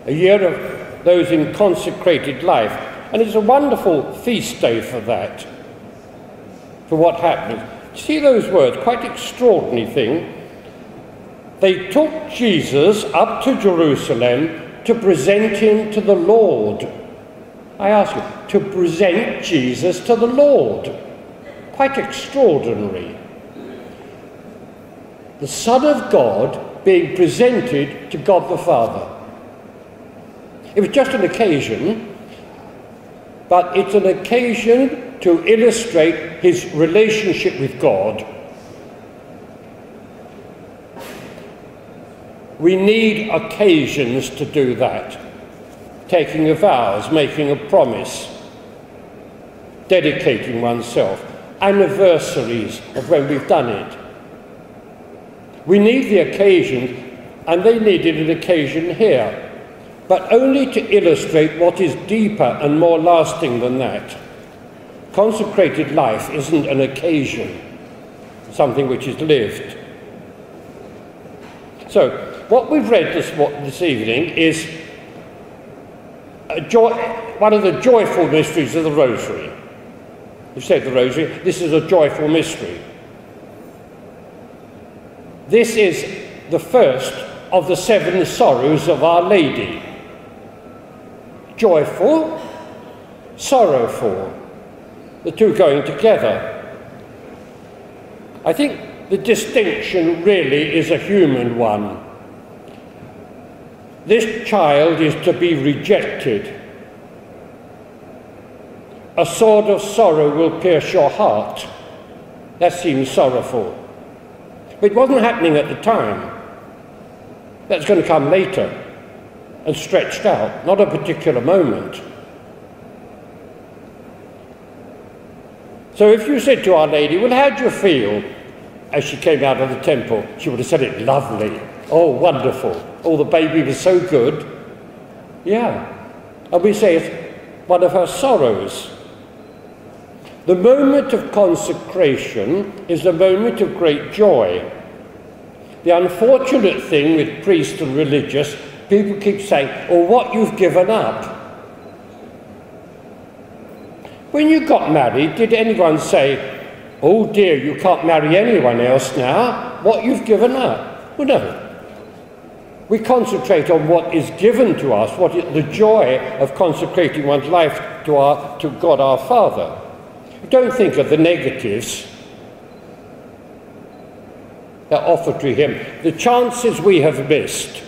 a year of those in consecrated life. And it's a wonderful feast day for that, for what happens. See those words, quite extraordinary thing. They took Jesus up to Jerusalem to present him to the Lord. I ask you, to present Jesus to the Lord. Quite extraordinary. The Son of God being presented to God the Father. It was just an occasion, but it's an occasion to illustrate his relationship with God. We need occasions to do that. Taking of vows, making a promise, dedicating oneself, anniversaries of when we've done it. We need the occasion, and they needed an occasion here, but only to illustrate what is deeper and more lasting than that. Consecrated life isn't an occasion, something which is lived. So, what we've read this evening is one of the joyful mysteries of the Rosary. You've said the Rosary, this is a joyful mystery. This is the first of the 7 sorrows of Our Lady. Joyful, sorrowful, the two going together. I think the distinction really is a human one. This child is to be rejected. A sword of sorrow will pierce your heart. That seems sorrowful. But it wasn't happening at the time. That's going to come later and stretched out, not a particular moment. So if you said to Our Lady, well, how do you feel as she came out of the temple? She would have said it lovely. Oh, wonderful. Oh, the baby was so good. Yeah. And we say it's one of her sorrows. The moment of consecration is a moment of great joy. The unfortunate thing with priests and religious, people keep saying, oh, what you've given up. When you got married, did anyone say, oh dear, you can't marry anyone else now, what you've given up? Well, no. We concentrate on what is given to us, what is the joy of consecrating one's life to God our Father. Don't think of the negatives that are offered to him. The chances we have missed,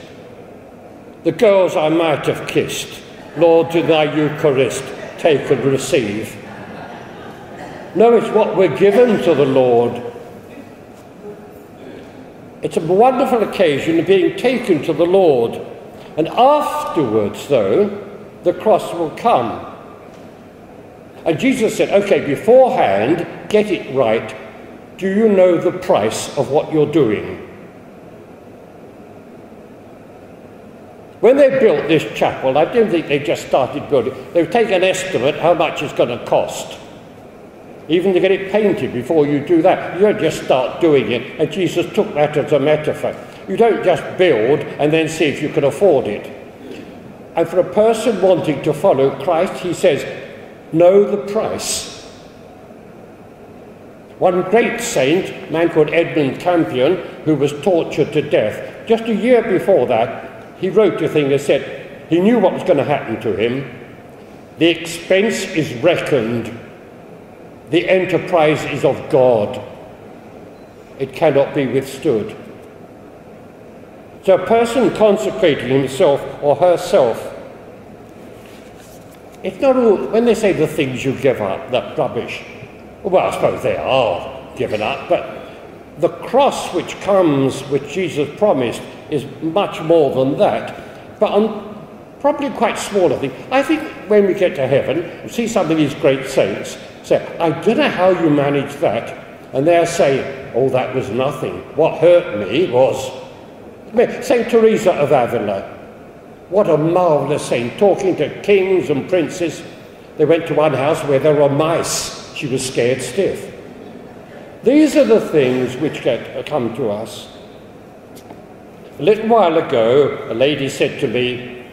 the girls I might have kissed, Lord, to thy Eucharist, take and receive. No, it's what we're given to the Lord. It's a wonderful occasion of being taken to the Lord. And afterwards, though, the cross will come. And Jesus said, okay, beforehand, get it right. Do you know the price of what you're doing? When they built this chapel, I don't think they just started building. They've taken an estimate how much it's going to cost. Even to get it painted before you do that. You don't just start doing it. And Jesus took that as a metaphor. You don't just build and then see if you can afford it. And for a person wanting to follow Christ, he says, know the price. One great saint, a man called Edmund Campion, who was tortured to death, just a year before that, he wrote a thing that said he knew what was going to happen to him. The expense is reckoned. The enterprise is of God. It cannot be withstood. So a person consecrating himself or herself, it's not all, when they say the things you give up, that rubbish, well, I suppose they are given up, but the cross which comes, which Jesus promised, is much more than that. But on probably quite smaller things. I think when we get to heaven, and see some of these great saints, say, I don't know how you managed that. And they'll say, oh, that was nothing. What hurt me was... St. Teresa of Avila, what a marvellous saint, talking to kings and princes. They went to one house where there were mice. She was scared stiff. These are the things which come to us. A little while ago, a lady said to me,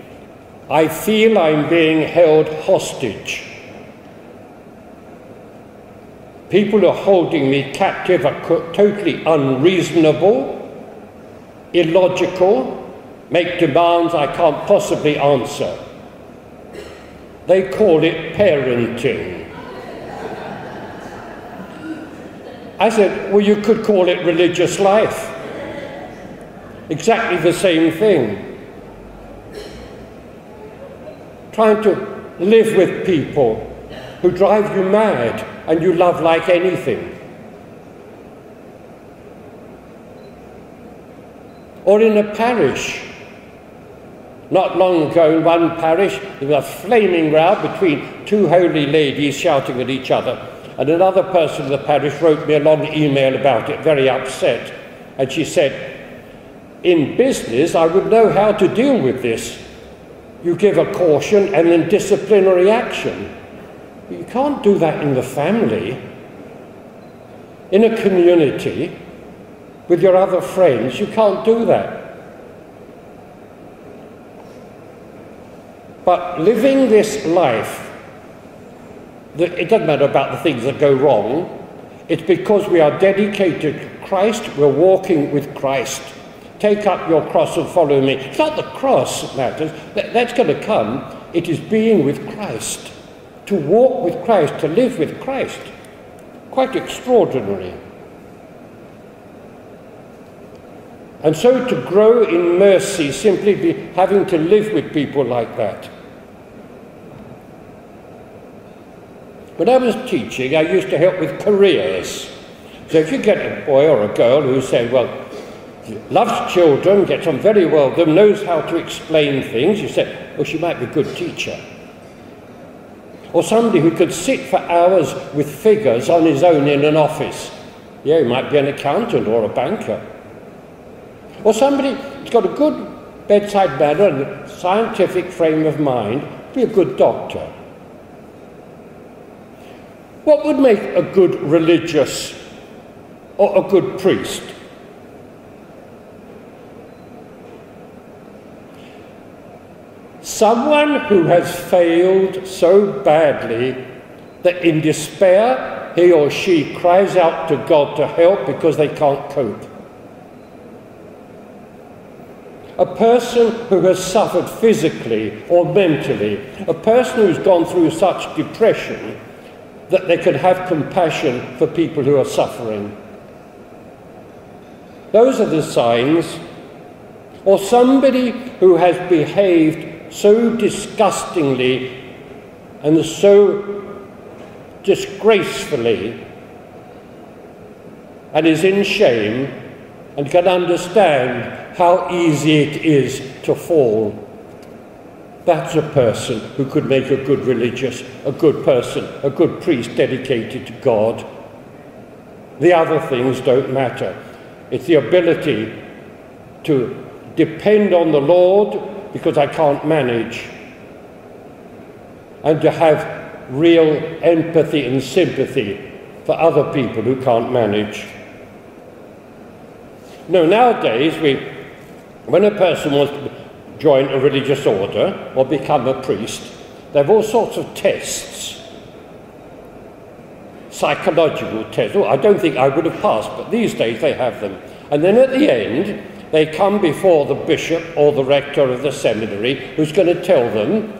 I feel I'm being held hostage. People who are holding me captive are totally unreasonable, illogical, make demands I can't possibly answer. They call it parenting. I said, well, you could call it religious life. Exactly the same thing. Trying to live with people who drive you mad and you love like anything. Or in a parish. Not long ago in one parish, there was a flaming row between two holy ladies shouting at each other. And another person in the parish wrote me a long email about it, very upset. And she said, in business, I would know how to deal with this. You give a caution and then disciplinary action. But you can't do that in the family. In a community, with your other friends, you can't do that. But living this life, it doesn't matter about the things that go wrong. It's because we are dedicated to Christ, we're walking with Christ. Take up your cross and follow me. It's not the cross that matters, that's going to come. It is being with Christ, to walk with Christ, to live with Christ. Quite extraordinary. And so to grow in mercy, simply be having to live with people like that. When I was teaching, I used to help with careers. So if you get a boy or a girl who says, well, loves children, gets on very well with them, knows how to explain things, you say, well, she might be a good teacher. Or somebody who could sit for hours with figures on his own in an office. Yeah, he might be an accountant or a banker. Or somebody who's got a good bedside manner and a scientific frame of mind, be a good doctor. What would make a good religious or a good priest? Someone who has failed so badly that in despair he or she cries out to God to help because they can't cope. A person who has suffered physically or mentally, a person who's gone through such depression that they can have compassion for people who are suffering. Those are the signs. Or somebody who has behaved so disgustingly and so disgracefully and is in shame and can understand how easy it is to fall. That's a person who could make a good religious, a good person, a good priest dedicated to God. The other things don't matter. It's the ability to depend on the Lord because I can't manage, and to have real empathy and sympathy for other people who can't manage. No, nowadays, when a person wants to join a religious order or become a priest, they have all sorts of tests. Psychological tests. Oh, I don't think I would have passed, but these days they have them. And then at the end, they come before the bishop or the rector of the seminary, who's going to tell them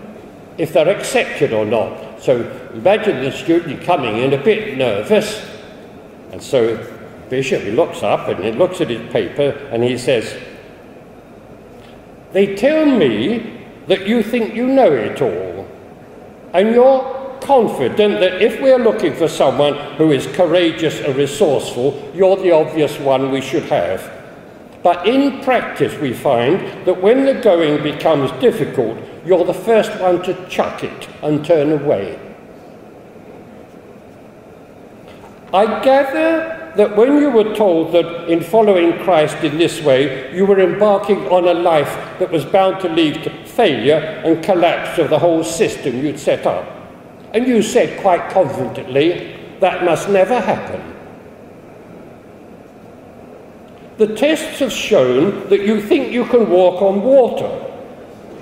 if they're accepted or not. So imagine the student coming in a bit nervous, and so the bishop, he looks up and he looks at his paper and he says, "They tell me that you think you know it all, and you're confident that if we're looking for someone who is courageous and resourceful, you're the obvious one we should have. But in practice we find that when the going becomes difficult, you're the first one to chuck it and turn away." I gather that when you were told that in following Christ in this way, you were embarking on a life that was bound to lead to failure and collapse of the whole system you'd set up. And you said quite confidently, that must never happen. The tests have shown that you think you can walk on water.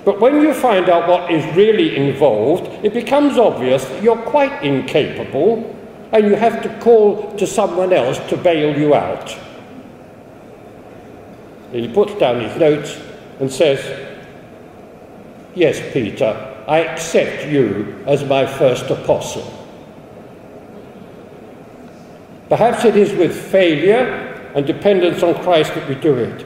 But when you find out what is really involved, it becomes obvious that you're quite incapable and you have to call to someone else to bail you out. And he puts down his notes and says, "Yes, Peter, I accept you as my first apostle." Perhaps it is with failure and dependence on Christ that we do it.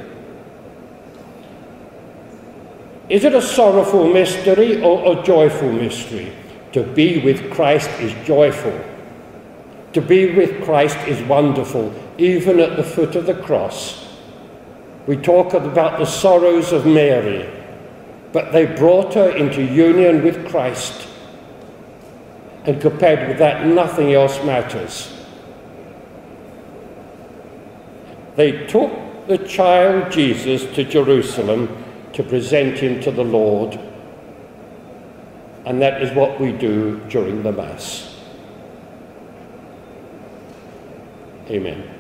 Is it a sorrowful mystery or a joyful mystery? To be with Christ is joyful. To be with Christ is wonderful, even at the foot of the cross. We talk about the sorrows of Mary, but they brought her into union with Christ. And compared with that, nothing else matters. They took the child Jesus to Jerusalem to present him to the Lord. And that is what we do during the Mass. Amen.